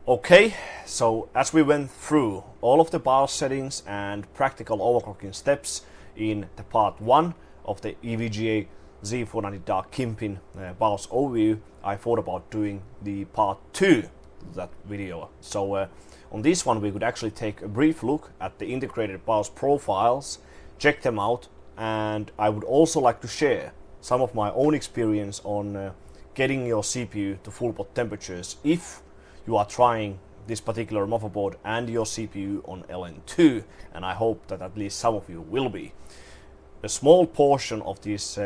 Okay, so as we went through all of the BIOS settings and practical overclocking steps in the part 1 of the EVGA Z490 DARK K BIOS overview, I thought about doing the part 2 of that video. So on this one we could actually take a brief look at the integrated BIOS profiles, check them out, and I would also like to share some of my own experience on getting your CPU to full pot temperatures if you are trying this particular motherboard and your CPU on Ln2, and I hope that at least some of you will be. A small portion of these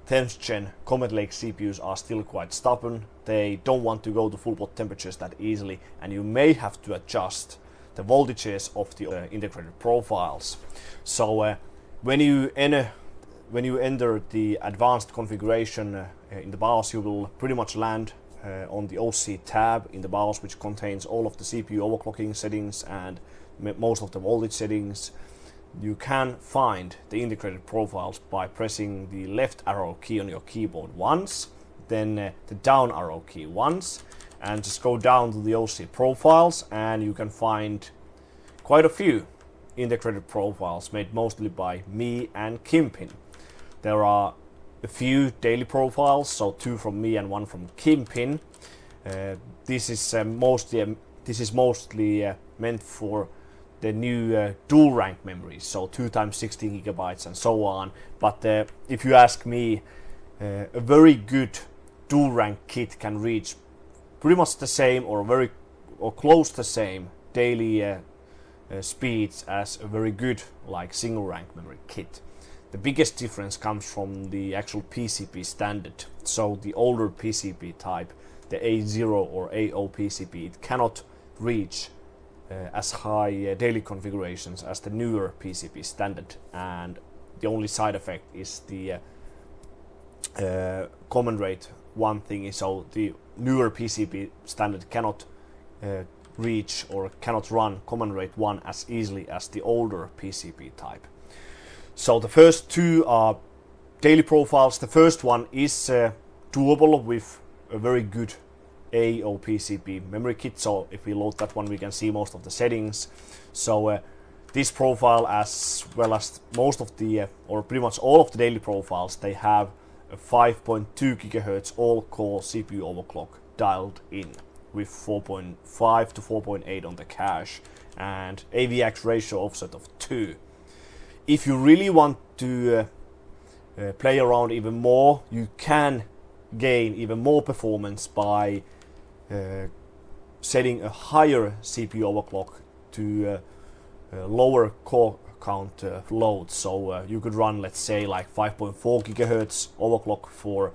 10th gen Comet Lake CPUs are still quite stubborn. They don't want to go to full pot temperatures that easily, and you may have to adjust the voltages of the integrated profiles. So when you enter the advanced configuration in the BIOS, you will pretty much land on the OC tab in the BIOS, which contains all of the CPU overclocking settings and most of the voltage settings. You can find the integrated profiles by pressing the left arrow key on your keyboard once, then the down arrow key once, and just go down to the OC profiles, and you can find quite a few integrated profiles made mostly by me and Kimpin. There are a few daily profiles, so 2 from me and 1 from Kimpin. This is mostly meant for the new dual rank memories, so 2 times 16 gigabytes and so on. But if you ask me, a very good dual rank kit can reach pretty much the same or close to the same daily speeds as a very good like single rank memory kit. The biggest difference comes from the actual PCB standard. So the older PCB type, the A0 or A0 PCB, it cannot reach as high daily configurations as the newer PCB standard, and the only side effect is the command rate 1 thing. So the newer PCB standard cannot reach or cannot run command rate 1 as easily as the older PCB type. So the first 2 are daily profiles. The first one is doable with a very good A0 PCB memory kit. So if we load that one, we can see most of the settings. So this profile, as well as most of the, or pretty much all of the daily profiles, they have a 5.2 GHz all-core CPU overclock dialed in with 4.5 to 4.8 on the cache and Avx Ratio Offset of 2. If you really want to play around even more, you can gain even more performance by setting a higher CPU overclock to lower core count loads. So you could run, let's say, like 5.4 GHz overclock for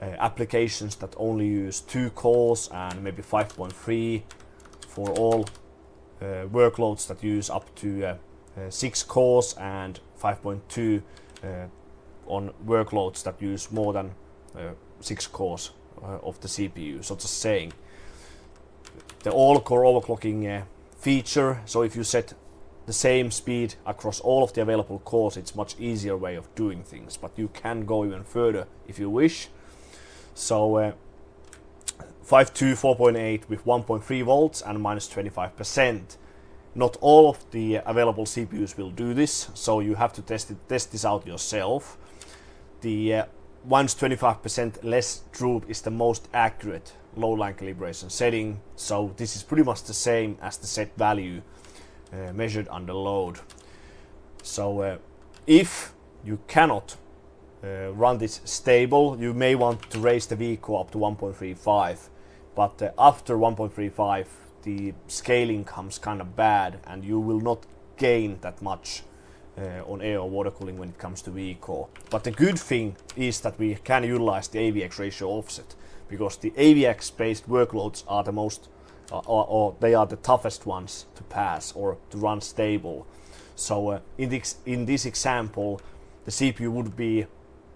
applications that only use 2 cores, and maybe 5.3 for all workloads that use up to 6 cores, and 5.2 on workloads that use more than 6 cores of the CPU. So just saying, the all-core overclocking feature, so if you set the same speed across all of the available cores, it's much easier way of doing things, but you can go even further if you wish. So 5.2 4.8 with 1.3 volts and minus 25%. Not all of the available CPUs will do this, so you have to test this out yourself. The minus 25% less droop is the most accurate load line calibration setting, so this is pretty much the same as the set value measured under load. So if you cannot run this stable, you may want to raise the VCO up to 1.35, but after 1.35 the scaling comes kind of bad, and you will not gain that much on air or water cooling when it comes to VCO. But the good thing is that we can utilize the Avx Ratio Offset, because the Avx based workloads are the most or they are the toughest ones to pass or to run stable. So in this example, the CPU would be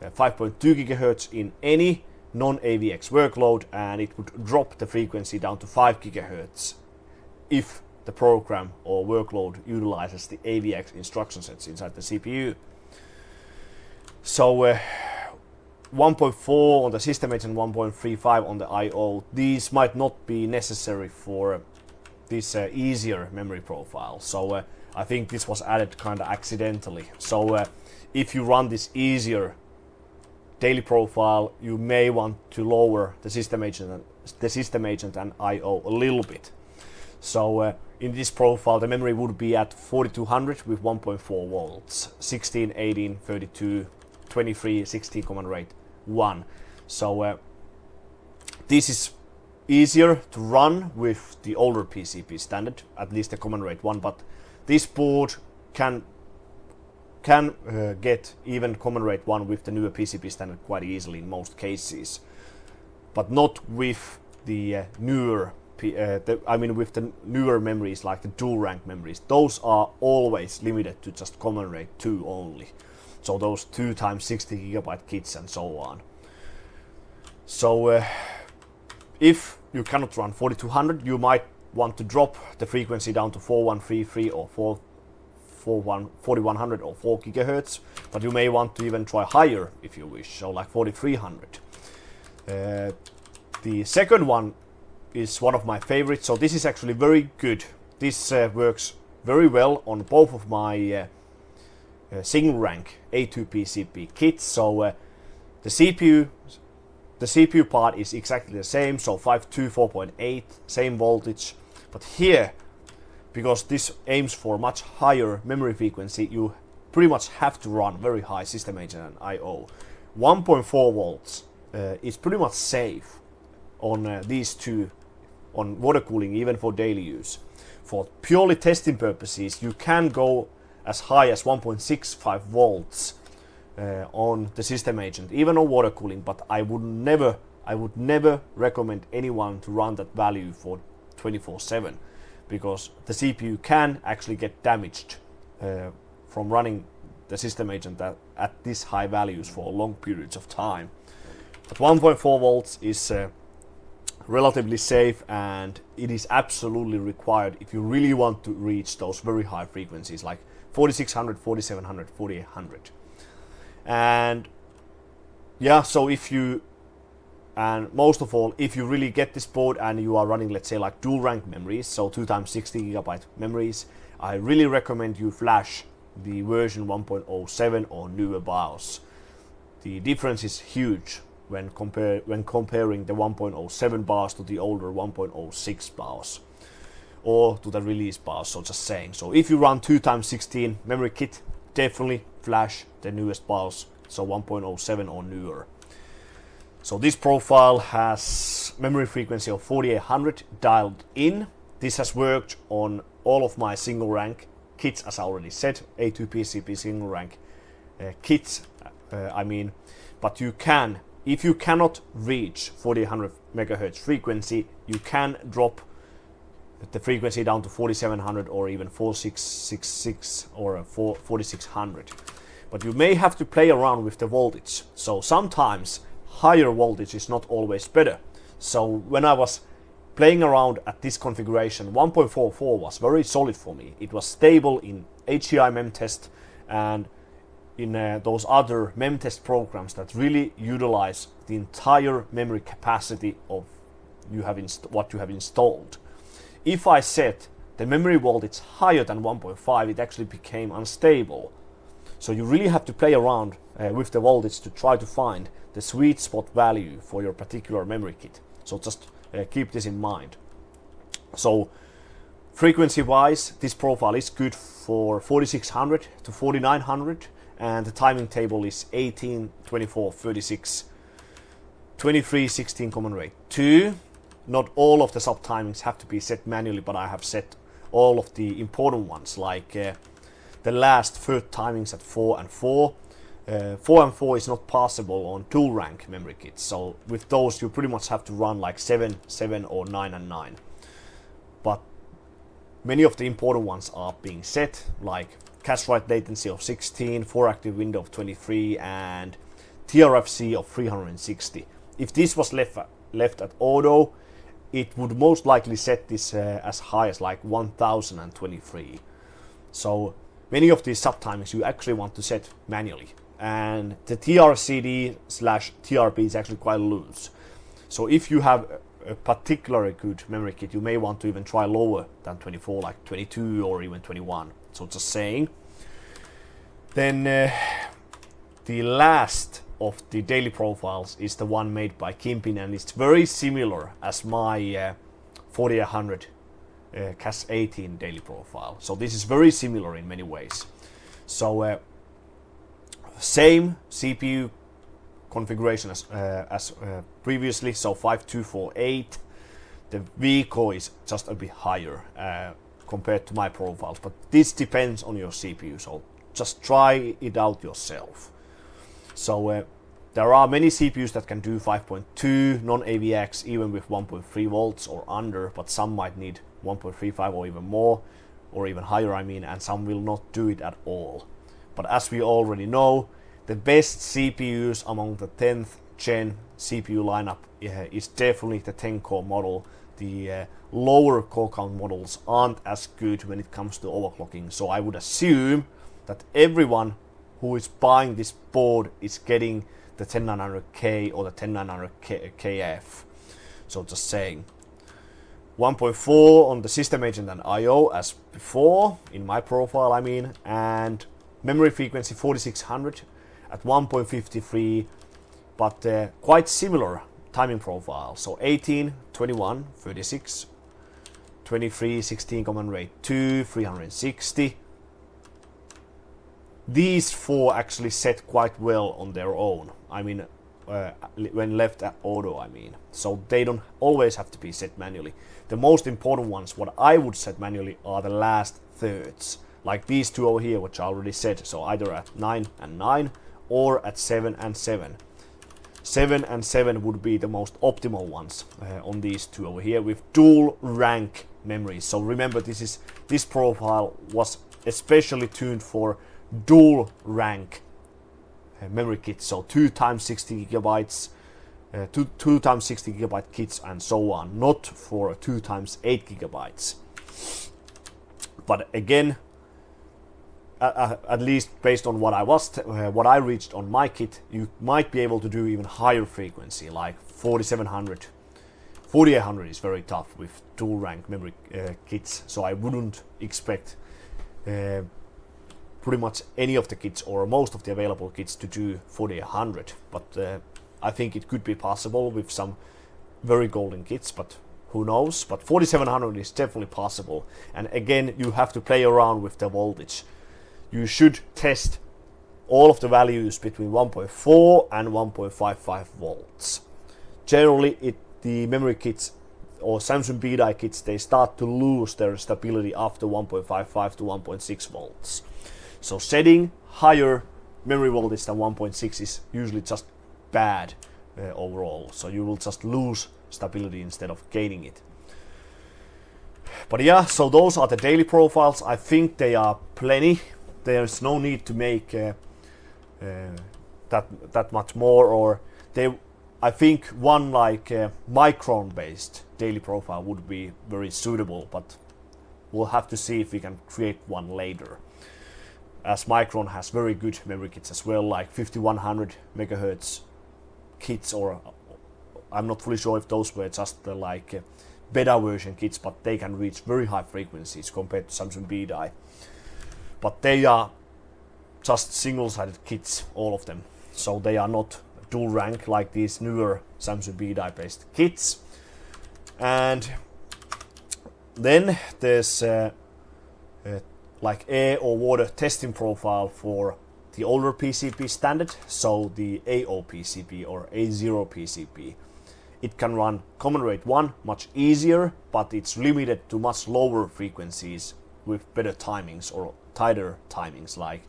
5.2 GHz in any non-AVX workload, and it would drop the frequency down to 5 GHz if the program or workload utilizes the AVX instruction sets inside the CPU. So 1.4 on the system edge and 1.35 on the I/O. These might not be necessary for this easier memory profile. So I think this was added kind of accidentally. So if you run this easier daily profile, you may want to lower the system agent and I/O a little bit. So in this profile, the memory would be at 4200 with 1.4 volts, 16, 18, 32, 23, 16 command rate 1. So this is easier to run with the older PCB standard, at least the command rate 1, but this board can get even command rate 1 with the newer PCB standard quite easily in most cases, but not with the newer with the newer memories like the dual rank memories. Those are always limited to just command rate 2 only. So those 2 times 60 gigabyte kits and so on. So if you cannot run 4200, you might want to drop the frequency down to 4133 or 4100 or 4 gigahertz, but you may want to even try higher if you wish, so like 4300. The second one is one of my favorites, so this is actually very good. This works very well on both of my single rank A2 PCB kits. So the CPU part is exactly the same, so 5.2, 4.8, same voltage, but here, because this aims for much higher memory frequency, you pretty much have to run very high system agent and I/O. 1.4 volts is pretty much safe on these two, on water cooling, even for daily use. For purely testing purposes, you can go as high as 1.65 volts on the system agent, even on water cooling, but I would never recommend anyone to run that value for 24/7, because the CPU can actually get damaged from running the system agent at these high values for long periods of time. But 1.4 volts is relatively safe, and it is absolutely required if you really want to reach those very high frequencies like 4600, 4700, 4800. And yeah, so if you, and most of all, if you really get this board and you are running, let's say, like dual rank memories, so 2 times 60 gigabyte memories, I really recommend you flash the version 1.07 or newer BIOS. The difference is huge when comparing the 1.07 BIOS to the older 1.06 BIOS or to the release BIOS, so just saying. So if you run 2 times 16 memory kit, definitely flash the newest BIOS, so 1.07 or newer. So this profile has memory frequency of 4800 dialed in. This has worked on all of my single rank kits, as I already said, A2 PCB single rank kits, but you can, if you cannot reach 4800 megahertz frequency, you can drop the frequency down to 4700 or even 4666 or 4600. But you may have to play around with the voltage. So sometimes higher voltage is not always better. So when I was playing around at this configuration, 1.44 was very solid for me. It was stable in HCI memtest and in those other memtest programs that really utilize the entire memory capacity of what you have installed. If I set the memory voltage higher than 1.5, it actually became unstable. So you really have to play around with the voltage to try to find the sweet spot value for your particular memory kit. So just keep this in mind. So frequency wise, this profile is good for 4600 to 4900, and the timing table is 18, 24, 36, 23, 16 command rate 2. Not all of the sub timings have to be set manually, but I have set all of the important ones, like the last third timings at 4 and 4. 4 and 4 is not possible on dual rank memory kits, so with those you pretty much have to run like 7, 7 or 9 and 9. But many of the important ones are being set, like cache write latency of 16, 4 active window of 23 and TRFC of 360. If this was left at auto, it would most likely set this as high as like 1023. So many of these subtimings you actually want to set manually. and the TRCD/TRP is actually quite loose. So if you have a particularly good memory kit, you may want to even try lower than 24, like 22 or even 21. So just saying. Then the last of the daily profiles is the one made by Kimpin, and it's very similar as my 4800 CAS 18 daily profile. So this is very similar in many ways. So same CPU configuration as previously, so 5248. The vCore is just a bit higher compared to my profiles, but this depends on your CPU, so just try it out yourself. So there are many CPUs that can do 5.2 non-AVX even with 1.3 volts or under, but some might need 1.35 or even more, or even higher I mean, and some will not do it at all. But as we already know, the best CPUs among the 10th gen CPU lineup is definitely the 10 core model. The lower core count models aren't as good when it comes to overclocking, so I would assume that everyone who is buying this board is getting the 10900K or the 10900KF. So just saying. 1.4 on the system agent and I/O as before, in my profile I mean, and memory frequency 4600 at 1.53, but quite similar timing profile. So 18, 21, 36, 23, 16 command rate 2, 360. These four actually set quite well on their own. I mean, when left at auto, I mean. So they don't always have to be set manually. The most important ones, what I would set manually, are the last thirds. Like these two over here, which I already set. So either at 9 and 9 or at 7 and 7. 7 and 7 would be the most optimal ones on these two over here with dual rank memories. So remember, this profile was especially tuned for dual rank memory kits, so 2 times 60 gigabytes, 2 times 60 gigabyte kits, and so on, not for 2 times 8 gigabytes. But again, at least based on what I reached on my kit, you might be able to do even higher frequency, like 4700. 4800 is very tough with dual rank memory kits, so I wouldn't expect pretty much any of the kits or most of the available kits to do 4800, but I think it could be possible with some very golden kits, but who knows. But 4700 is definitely possible, and again you have to play around with the voltage. You should test all of the values between 1.4 and 1.55 volts. Generally the memory kits or Samsung B-die kits, they start to lose their stability after 1.55 to 1.6 volts. So setting higher memory voltage than 1.6 is usually just bad overall. So you will just lose stability instead of gaining it. But yeah, so those are the daily profiles. I think they are plenty. There's no need to make that much more. Or I think one like micron based daily profile would be very suitable, but we'll have to see if we can create one later, as Micron has very good memory kits as well, like 5100 megahertz kits, or I'm not fully sure if those were just the like beta version kits, but they can reach very high frequencies compared to Samsung B-die. But they are just single-sided kits, all of them, so they are not dual rank like these newer Samsung B-die based kits. And then there's like air or water testing profile for the older PCB standard, so the A0 PCB or A0 PCB. It can run common rate 1 much easier, but it's limited to much lower frequencies with better timings or tighter timings, like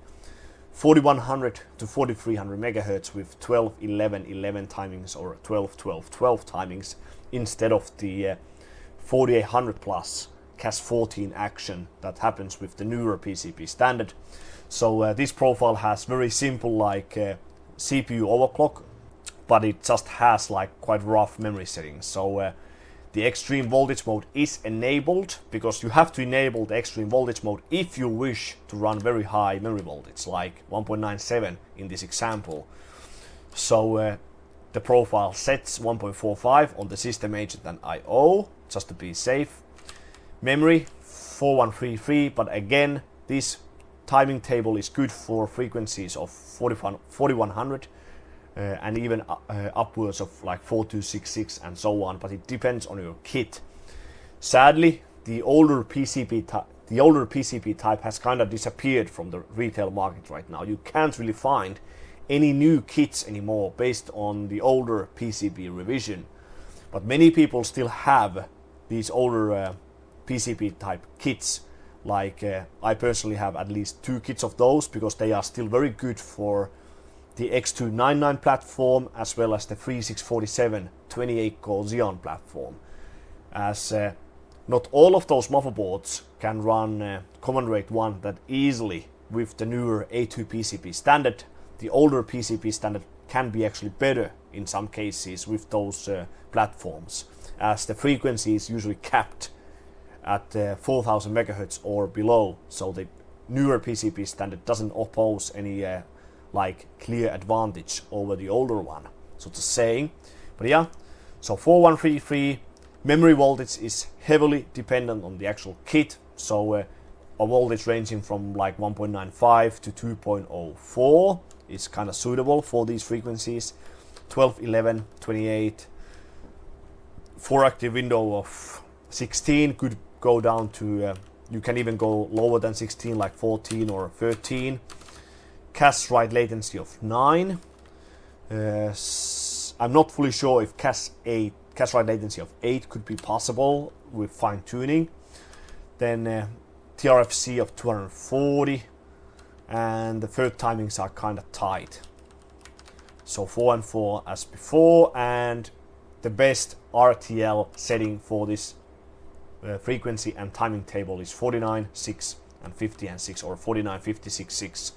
4100 to 4300 megahertz with 12 11 11 timings or 12 12 12 timings instead of the 4800 plus CAS 14 action that happens with the newer PCB standard. So this profile has very simple like CPU overclock, but it just has like quite rough memory settings. So the extreme voltage mode is enabled, because you have to enable the extreme voltage mode if you wish to run very high memory voltage, like 1.97 in this example. So the profile sets 1.45 on the system agent and I/O, just to be safe. Memory 4133, but again, this timing table is good for frequencies of 4100 and even upwards of like 4266 and so on, but it depends on your kit. Sadly, the older PCB type has kind of disappeared from the retail market right now. You can't really find any new kits anymore based on the older PCB revision, but many people still have these older PCB type kits. Like I personally have at least 2 kits of those, because they are still very good for the X299 platform as well as the 3647 28-core Xeon platform, as not all of those motherboards can run command rate 1 that easily with the newer A2 PCB standard. The older PCB standard can be actually better in some cases with those platforms, as the frequency is usually capped at 4000 MHz or below, so the newer PCB standard doesn't oppose any like clear advantage over the older one, so to saying. But yeah, so 4133 memory voltage is heavily dependent on the actual kit, so a voltage ranging from like 1.95 to 2.04 is kind of suitable for these frequencies. 12, 11, 28, 4 active window of 16 could go down to you can even go lower than 16, like 14 or 13. Cache write latency of 9. I'm not fully sure if cache write latency of 8 could be possible with fine tuning. Then TRFC of 240, and the third timings are kind of tight. So 4 and 4 as before, and the best RTL setting for this frequency and timing table is 49, 6 and 50 and 6, or 49, 56, 6.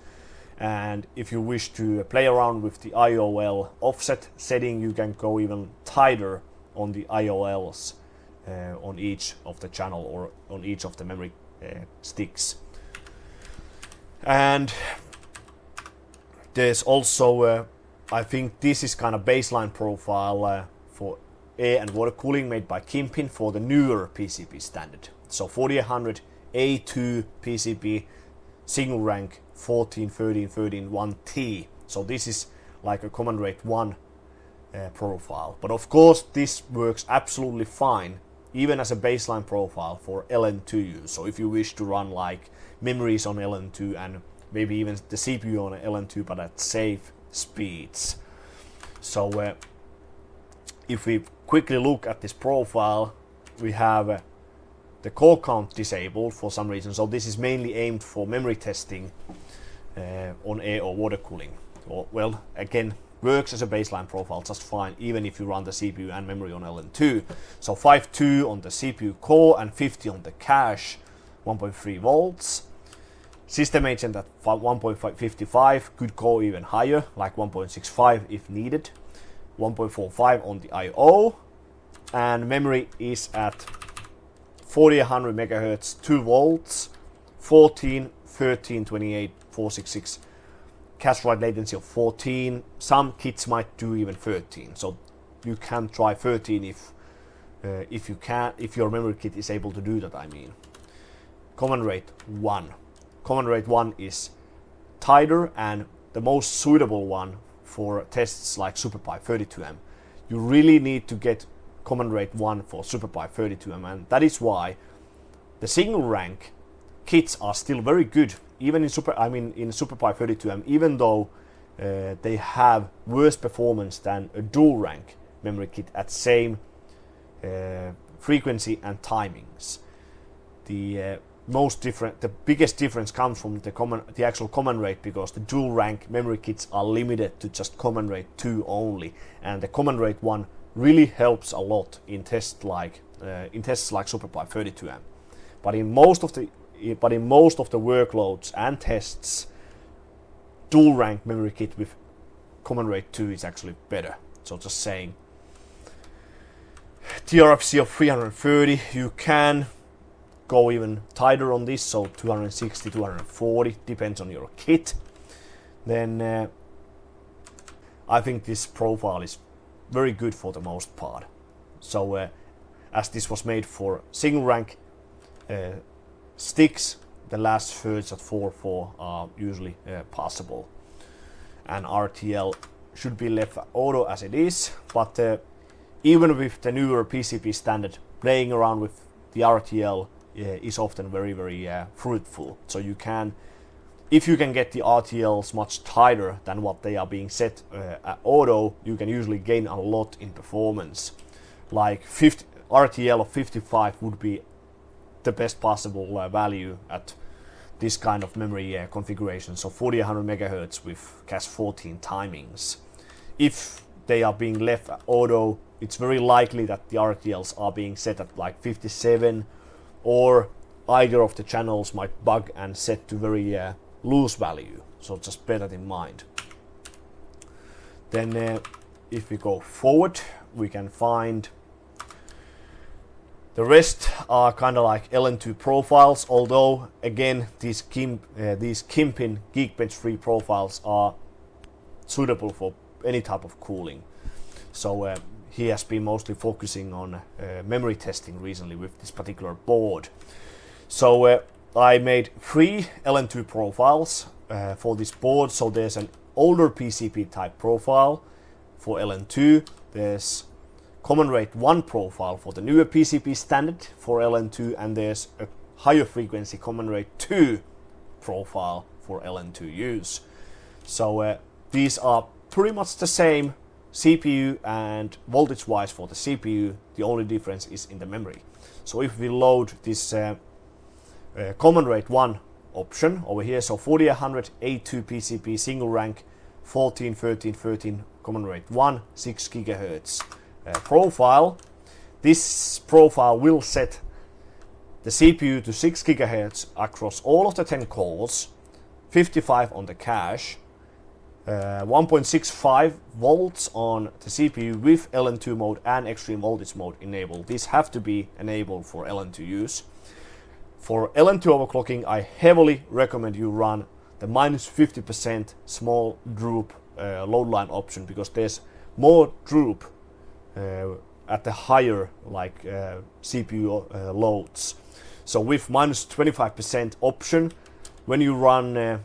And if you wish to play around with the IOL offset setting, you can go even tighter on the IOLs on each of the channel or on each of the memory sticks. And there's also I think this is kind of baseline profile for air and water cooling made by Kimpin for the newer PCB standard. So 4800 A2 PCB single rank 14, 13, 13, 1T. So this is like a command rate 1 profile. But of course this works absolutely fine even as a baseline profile for Ln2 use. So if you wish to run like memories on Ln2 and maybe even the CPU on Ln2 but at safe speeds. So if we quickly look at this profile, we have the core count disabled for some reason. So this is mainly aimed for memory testing on air or water cooling. Well, again, works as a baseline profile just fine even if you run the CPU and memory on Ln2. So 5.2 on the CPU core and 50 on the cache, 1.3 volts. System agent at 1.55, could go even higher, like 1.65 if needed. 1.45 on the I/O, and memory is at 4800 MHz, 2 volts, 14, 13, 28, 466. Cache write latency of 14. Some kits might do even 13, so you can try 13 if your memory kit is able to do that. I mean, command rate 1. Command rate 1 is tighter and the most suitable one for tests like SuperPi 32M. You really need to get command rate 1 for SuperPi 32M, and that is why the single rank kits are still very good even in SuperPi 32M, even though they have worse performance than a dual rank memory kit at same frequency and timings. The biggest difference comes from the actual command rate, because the dual rank memory kits are limited to just command rate 2 only, and the command rate 1 really helps a lot in tests like SuperPi 32M. But in most of the workloads and tests, dual rank memory kit with command rate 2 is actually better. So just saying. TRFC of 330. You can go even tighter on this, so 260, 240, depends on your kit. Then I think this profile is very good for the most part. So as this was made for single rank sticks, the last thirds at 4.4 are usually possible. And RTL should be left auto as it is, but even with the newer PCB standard, playing around with the RTL is often very fruitful. So you can, if you can get the RTLs much tighter than what they are being set at auto, you can usually gain a lot in performance. Like RTL of 55 would be the best possible value at this kind of memory configuration, so 4100 MHz with Cas14 timings. If they are being left at auto, it's very likely that the RTLs are being set at like 57, or either of the channels might bug and set to very loose value, so just bear that in mind. Then if we go forward, we can find the rest are kind of like Ln2 profiles, although again these Kimpin Geekbench 3 profiles are suitable for any type of cooling. So he has been mostly focusing on memory testing recently with this particular board. So I made 3 Ln2 profiles for this board. So there's an older PCB type profile for Ln2, there's common rate 1 profile for the newer PCB standard for Ln2, and there's a higher frequency common rate 2 profile for Ln2 use. So these are pretty much the same CPU and voltage wise for the CPU, the only difference is in the memory. So if we load this common rate 1 option over here, so 4800 A2 PCB single rank 14, 13, 13 common rate 1, 6 GHz profile. This profile will set the CPU to 6 GHz across all of the 10 cores, 55 on the cache, 1.65 volts on the CPU with Ln2 mode and extreme voltage mode enabled. These have to be enabled for Ln2 use. For Ln2 overclocking, I heavily recommend you run the -50% small droop load line option, because there's more droop at the higher CPU loads. So with -25% option, when you run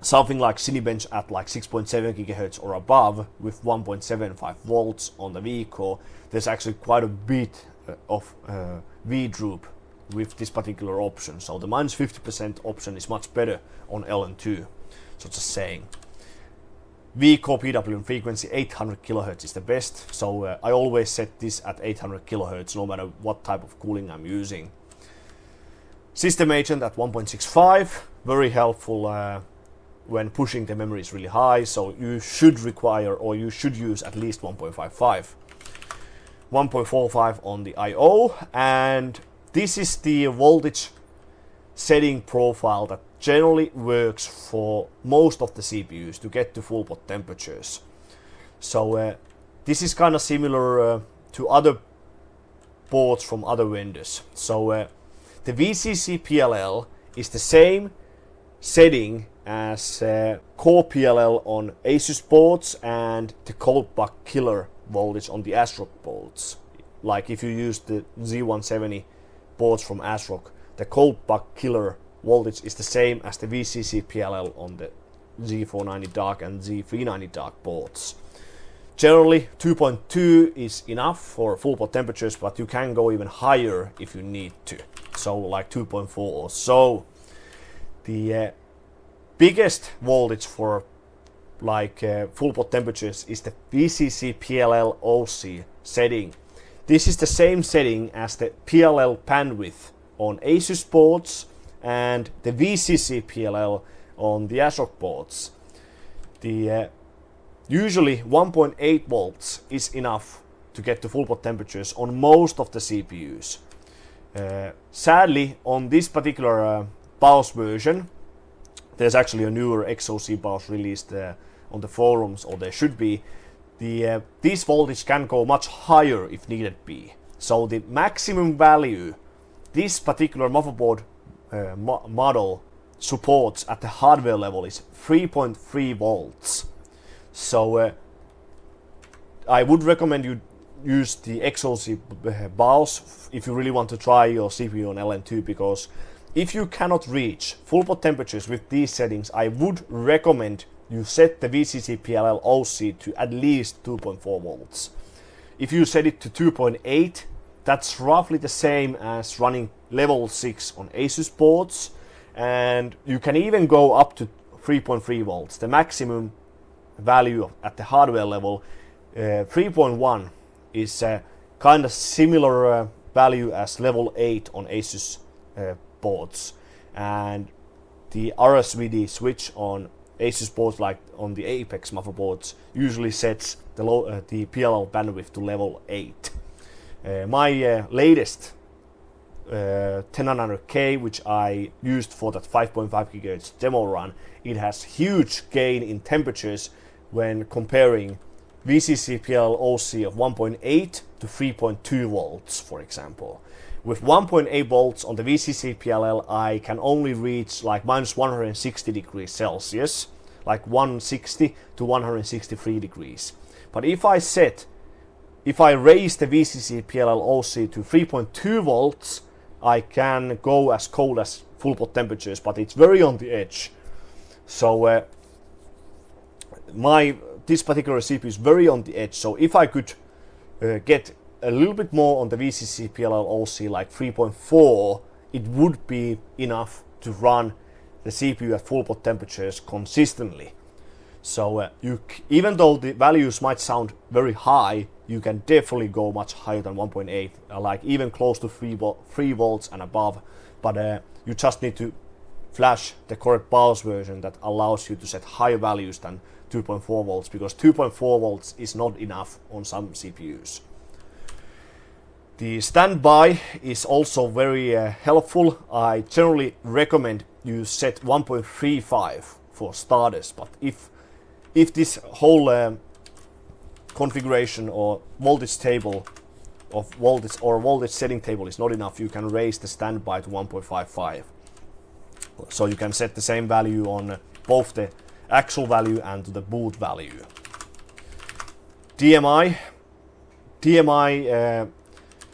something like Cinebench at like 6.7 GHz or above with 1.75 volts on the V core, there's actually quite a bit of V droop with this particular option. So the -50% option is much better on Ln2. So just saying. V core PWM frequency 800 kHz is the best. So I always set this at 800 kHz no matter what type of cooling I'm using. System agent at 1.65, very helpful when pushing the memories really high. So you should require, or you should use at least 1.55. 1.45 on the I/O, and this is the voltage setting profile that generally works for most of the CPUs to get to full pot temperatures. So this is kind of similar to other boards from other vendors. So the VCC PLL is the same setting as core PLL on Asus boards and the cold buck killer voltage on the ASRock boards. Like if you use the Z170 boards from ASRock, the cold buck killer voltage is the same as the VCC PLL on the Z490 DARK and Z390 DARK boards. Generally 2.2 is enough for full pot temperatures, but you can go even higher if you need to. So like 2.4 or so. The biggest voltage for like full pot temperatures is the VCC PLL OC setting. This is the same setting as the PLL bandwidth on Asus boards and the VCC PLL on the ASRock boards. The usually 1.8 volts is enough to get to full pot temperatures on most of the CPUs. Sadly, on this particular BIOS version, there's actually a newer XOC BIOS released on the forums, or there should be. this voltage can go much higher if needed be. So the maximum value this particular motherboard model supports at the hardware level is 3.3 volts. So I would recommend you use the XOC BIOS if you really want to try your CPU on Ln2, because if you cannot reach full pot temperatures with these settings, I would recommend you set the VCC PLL OC to at least 2.4 volts. If you set it to 2.8, that's roughly the same as running level 6 on Asus boards, and you can even go up to 3.3 volts. The maximum value at the hardware level, 3.1, is kind of similar value as level 8 on Asus boards, and the RSVD switch on Asus boards, like on the Apex motherboards, usually sets the PLL bandwidth to level 8. My latest 10900K, which I used for that 5.5 GHz demo run, it has huge gain in temperatures when comparing VCC PLL OC of 1.8 to 3.2 volts, for example. With 1.8 volts on the VCC PLL, I can only reach like minus 160 degrees Celsius, like 160 to 163 degrees. But if I raise the VCC PLL OC to 3.2 volts, I can go as cold as full pot temperatures, but it's very on the edge. So this particular CPU is very on the edge. So if I could get a little bit more on the VCC PLL OC, like 3.4, it would be enough to run the CPU at full pot temperatures consistently. So even though the values might sound very high, you can definitely go much higher than 1.8, like even close to 3 volts and above. But you just need to flash the correct BIOS version that allows you to set higher values than 2.4 volts, because 2.4 volts is not enough on some CPUs. The standby is also very helpful. I generally recommend you set 1.35 for starters, but if this whole configuration or voltage table of voltage setting table is not enough, you can raise the standby to 1.55. So you can set the same value on both the actual value and the boot value. DMI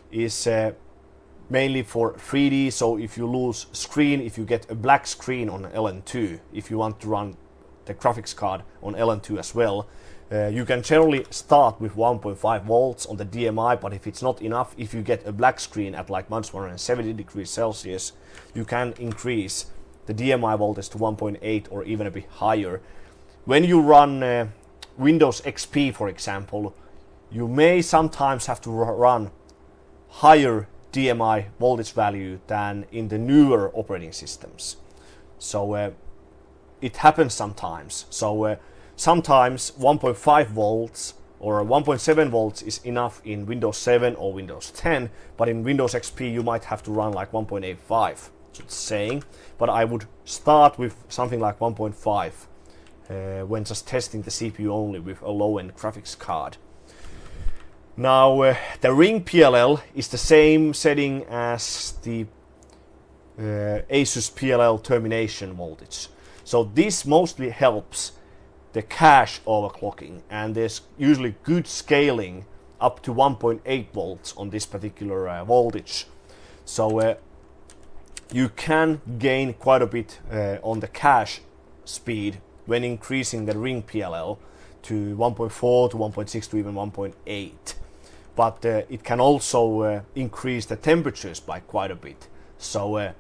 is mainly for 3D, so if you lose screen, if you get a black screen on Ln2, if you want to run the graphics card on Ln2 as well, you can generally start with 1.5 volts on the DMI, but if it's not enough, if you get a black screen at like minus 170 degrees Celsius, you can increase the DMI voltage to 1.8 or even a bit higher. When you run Windows XP, for example, you may sometimes have to run higher DMI voltage value than in the newer operating systems. So it happens sometimes. So sometimes 1.5 volts or 1.7 volts is enough in Windows 7 or Windows 10, but in Windows XP you might have to run like 1.85. So it's saying, but I would start with something like 1.5 when just testing the CPU only with a low-end graphics card. Now the ring PLL is the same setting as the Asus PLL termination voltage. So this mostly helps the cache overclocking, and there's usually good scaling up to 1.8 volts on this particular voltage. So you can gain quite a bit on the cache speed when increasing the ring PLL to 1.4 to 1.6 to even 1.8. But it can also increase the temperatures by quite a bit. So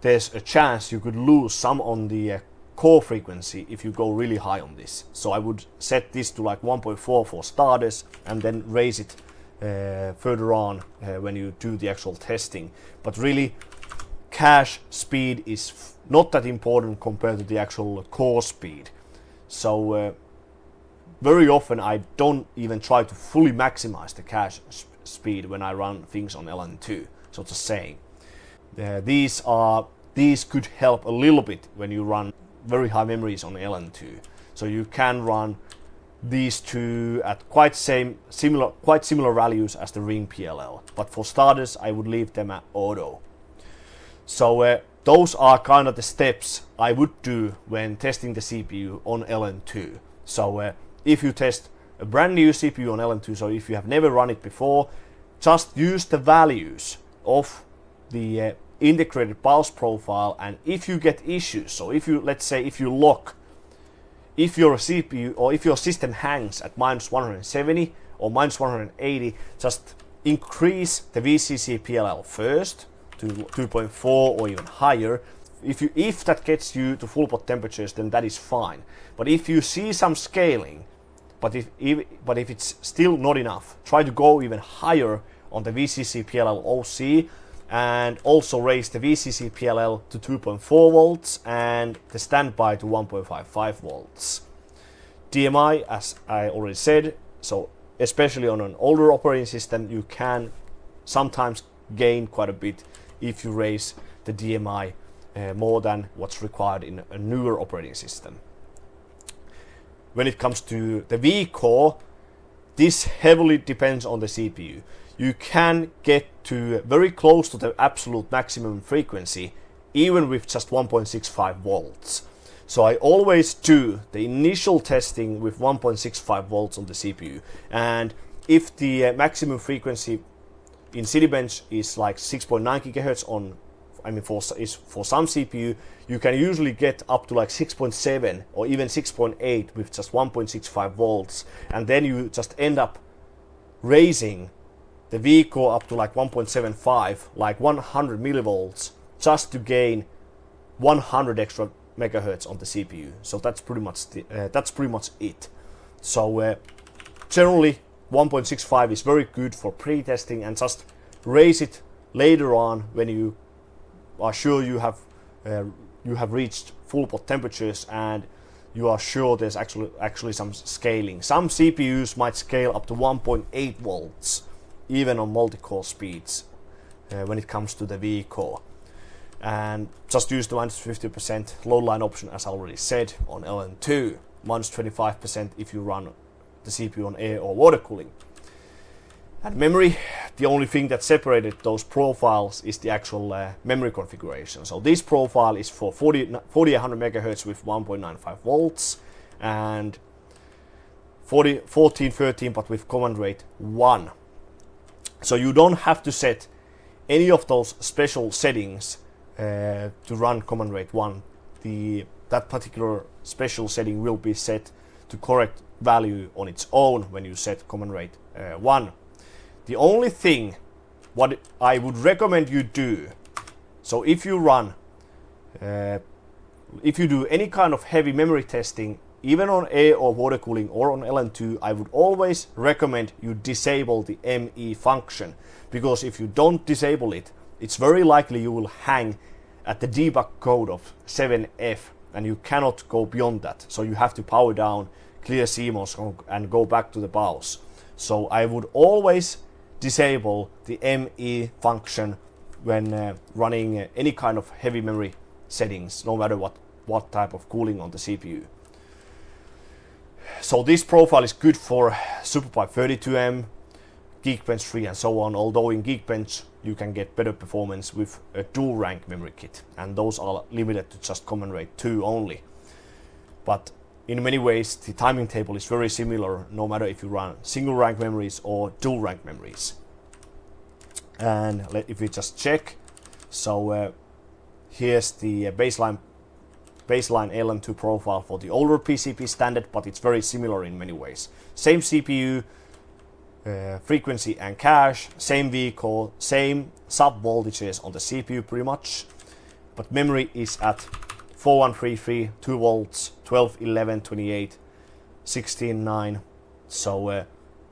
there's a chance you could lose some on the core frequency if you go really high on this. So I would set this to like 1.4 for starters and then raise it further on when you do the actual testing. But really, cache speed is not that important compared to the actual core speed. So very often I don't even try to fully maximize the cache speed when I run things on Ln2. So just saying, these could help a little bit when you run very high memories on Ln2. So you can run these two at quite similar values as the ring PLL. But for starters, I would leave them at auto. So those are kind of the steps I would do when testing the CPU on Ln2. So if you test a brand new CPU on Ln2, so if you have never run it before, just use the values of the integrated BIOS profile, and if you get issues, so if you, let's say, if your CPU or if your system hangs at -170 or -180, just increase the VCC PLL first to 2.4 or even higher. If that gets you to full pot temperatures, then that is fine. But if you see some scaling, but if it's still not enough, try to go even higher on the VCC PLL OC, and also raise the VCC PLL to 2.4 volts and the standby to 1.55 volts. DMI, as I already said, so especially on an older operating system, you can sometimes gain quite a bit if you raise the DMI more than what's required in a newer operating system. When it comes to the V-core, this heavily depends on the CPU. You can get to very close to the absolute maximum frequency even with just 1.65 volts. So I always do the initial testing with 1.65 volts on the CPU, and if the maximum frequency in Citybench is like 6.9 gigahertz for some CPU, you can usually get up to like 6.7 or even 6.8 with just 1.65 volts, and then you just end up raising the V-core up to like 1.75, like 100 millivolts, just to gain 100 extra megahertz on the CPU. So that's pretty much it. So generally 1.65 is very good for pre-testing, and just raise it later on when you are sure you have reached full pot temperatures and you are sure there's actually some scaling. Some CPUs might scale up to 1.8 volts even on multi-core speeds when it comes to the V-core. And just use the -50% load line option, as I already said, on Ln2, -25% if you run the CPU on air or water cooling. And memory, the only thing that separated those profiles is the actual memory configuration. So this profile is for 4800 MHz with 1.95 volts, and 1413 but with command rate 1. So you don't have to set any of those special settings to run command rate 1. That particular special setting will be set to correct value on its own when you set command rate 1. The only thing what I would recommend you do, so if you do any kind of heavy memory testing, even on air or water cooling or on Ln2, I would always recommend you disable the ME function, because if you don't disable it, it's very likely you will hang at the debug code of 7F, and you cannot go beyond that. So you have to power down, clear CMOS, and go back to the BIOS. So I would always disable the ME function when running any kind of heavy memory settings, no matter what type of cooling on the CPU. So this profile is good for SuperPIPE 32M, Geekbench 3 and so on, although in Geekbench you can get better performance with a dual rank memory kit, and those are limited to just command rate 2 only. But in many ways the timing table is very similar, no matter if you run single rank memories or dual rank memories. And if we just check, so here's the baseline Ln2 profile for the older PCB standard, but it's very similar in many ways. Same CPU, frequency and cache, same V-core, same sub voltages on the CPU pretty much, but memory is at 4133, 2 volts, 12, 11, 28, 16, 9. So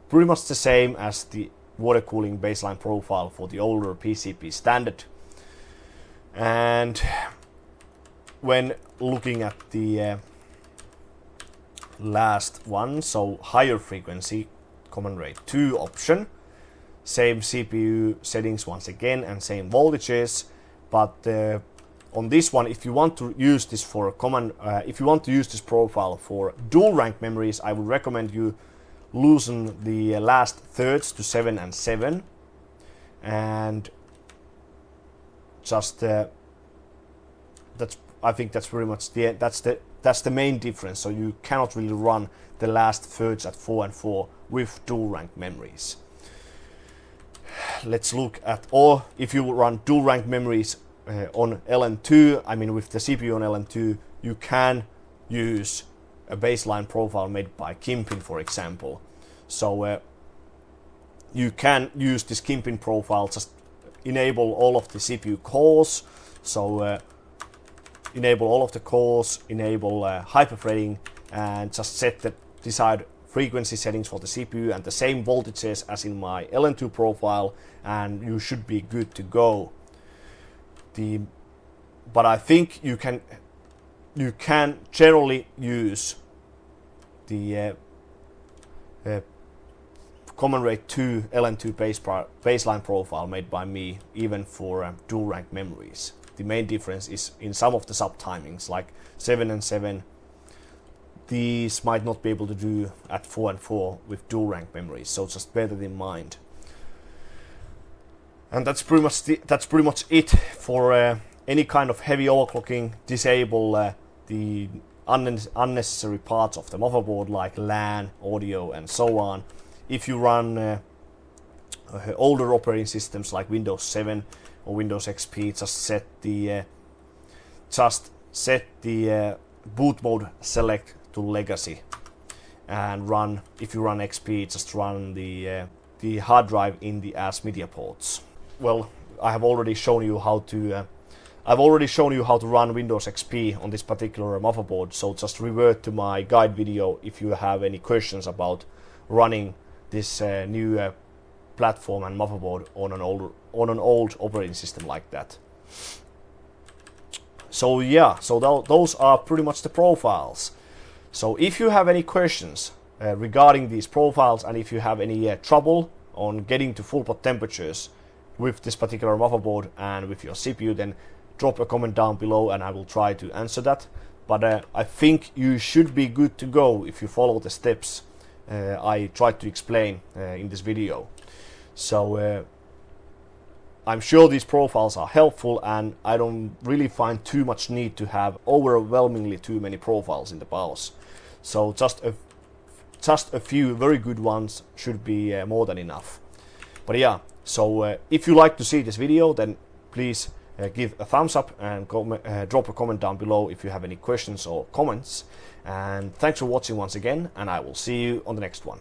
pretty much the same as the water cooling baseline profile for the older PCB standard. And when looking at the last one, so higher frequency, command rate 2 option, same CPU settings once again and same voltages, but on this one, if you want to use this for if you want to use this profile for dual rank memories, I would recommend you loosen the last thirds to 7 and 7, and just I think that's pretty much that's the main difference. So you cannot really run the last thirds at 4 and 4 with dual rank memories. Let's look at, or if you run dual rank memories on Ln2, I mean with the CPU on Ln2, you can use a baseline profile made by Kimpin, for example. So you can use this Kimpin profile, just enable all of the CPU cores. So enable all of the cores, enable hyperthreading, and just set the desired frequency settings for the CPU and the same voltages as in my Ln2 profile, and you should be good to go. But I think you can generally use the common rate 2 Ln2 baseline profile made by me, even for dual rank memories. The main difference is in some of the sub-timings, like 7 and 7. These might not be able to do at 4 and 4 with dual rank memories, so just bear that in mind. And that's pretty much it for any kind of heavy overclocking. Disable the unnecessary parts of the motherboard like LAN, audio, and so on. If you run older operating systems like Windows 7 or Windows XP, just set the boot mode select to legacy, and run. If you run XP, just run the hard drive in the as media ports. Well, I have already shown you how to. I've already shown you how to run Windows XP on this particular motherboard, so just revert to my guide video if you have any questions about running this new platform and motherboard on an old operating system like that. So yeah, so those are pretty much the profiles. So if you have any questions regarding these profiles, and if you have any trouble on getting to full pot temperatures with this particular motherboard and with your CPU, then drop a comment down below and I will try to answer that. But I think you should be good to go if you follow the steps I tried to explain in this video. So I'm sure these profiles are helpful, and I don't really find too much need to have overwhelmingly too many profiles in the BIOS. So just a few very good ones should be more than enough. But yeah, so if you like to see this video, then please give a thumbs up and drop a comment down below if you have any questions or comments. And thanks for watching once again, and I will see you on the next one.